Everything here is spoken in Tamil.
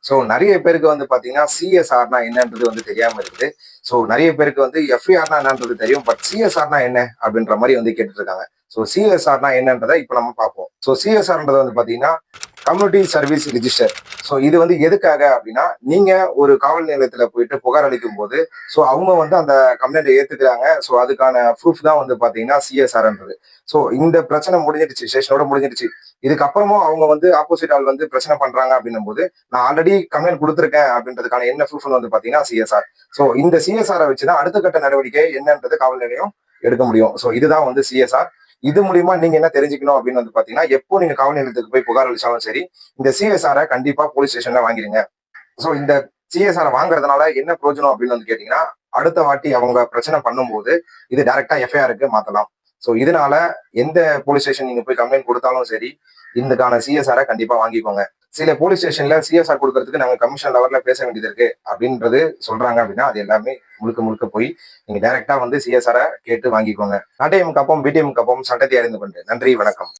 ஸோ நிறைய பேருக்கு வந்து பார்த்தீங்கன்னா சிஎஸ்ஆர்னா என்னன்றது வந்து தெரியாம இருக்குது. ஸோ நிறைய பேருக்கு வந்து எஃப்ஐஆர்னா என்னன்றது தெரியும். பட் சிஎஸ்ஆர்னா என்ன அப்படின்ற மாதிரி வந்து கேட்டுட்டு இருக்காங்க. ஸோ சிஎஸ்ஆர்னா என்னன்றதை இப்போ நம்ம பார்ப்போம். ஸோ சிஎஸ்ஆர்ன்றது வந்து பார்த்தீங்கன்னா கம்யூனிட்டி சர்வீஸ் ரிஜிஸ்டர். ஸோ இது வந்து எதுக்காக அப்படின்னா, நீங்க ஒரு காவல் நிலையத்துல போயிட்டு புகார் அளிக்கும் போது, ஸோ அவங்க வந்து அந்த கம்ப்ளைண்ட் ஏத்துக்கிறாங்க. ஸோ அதுக்கான ப்ரூஃப் தான் வந்து பாத்தீங்கன்னா சிஎஸ்ஆர்ன்றது. ஸோ இந்த பிரச்சனை முடிஞ்சிடுச்சு, ஸ்டேஷனோட முடிஞ்சிடுச்சு. இதுக்கப்புறமும் அவங்க வந்து ஆப்போசிட் ஆள் வந்து பிரச்சனை பண்றாங்க அப்படின்னும் போது, நான் ஆல்ரெடி கம்ப்ளைண்ட் கொடுத்துருக்கேன் அப்படின்றதுக்கான என்ன ப்ரூஃப்னு வந்து பாத்தீங்கன்னா சிஎஸ்ஆர். ஸோ இந்த சிஎஸ்ஆரை வச்சுதான் அடுத்த கட்ட நடவடிக்கை என்னன்றது காவல் நிலையம் எடுக்க முடியும். ஸோ இதுதான் வந்து சிஎஸ்ஆர். இது மூலியமா நீங்க என்ன தெரிஞ்சுக்கணும் அப்படின்னு வந்து பாத்தீங்கன்னா, எப்போ நீங்க காவல் நிலையத்துக்கு போய் புகார் அளிச்சாலும் சரி, இந்த சிஎஸ்ஆரை கண்டிப்பா போலீஸ் ஸ்டேஷன்ல வாங்கிருங்க. ஸோ இந்த சிஎஸ்ஆரை வாங்குறதுனால என்ன பிரயோஜனம் அப்படின்னு வந்து கேட்டீங்கன்னா, அடுத்த வாட்டி அவங்க பிரச்சனை பண்ணும்போது இது டைரக்டா எஃப்ஐஆருக்கு மாத்தலாம். ஸோ இதனால எந்த போலீஸ் ஸ்டேஷன் நீங்க போய் கம்ப்ளைண்ட் கொடுத்தாலும் சரி, இதுக்கான சிஎஸ்ஆரை கண்டிப்பா வாங்கிக்கோங்க. சில போலீஸ் ஸ்டேஷன்ல சிஎஸ்ஆர் கொடுக்கறதுக்கு நாங்க கமிஷன் லெவல்ல பேச வேண்டியது இருக்கு அப்படின்றது சொல்றாங்க அப்படின்னா, அது எல்லாமே முழுக்க முழுக்க போய் நீங்க டைரக்டா வந்து சிஎஸ்ஆரை கேட்டு வாங்கிக்கோங்க. நாட்டையும் காப்போம், வீட்டையும் காப்போம், சட்டத்தை அறிந்து கொண்டு. நன்றி, வணக்கம்.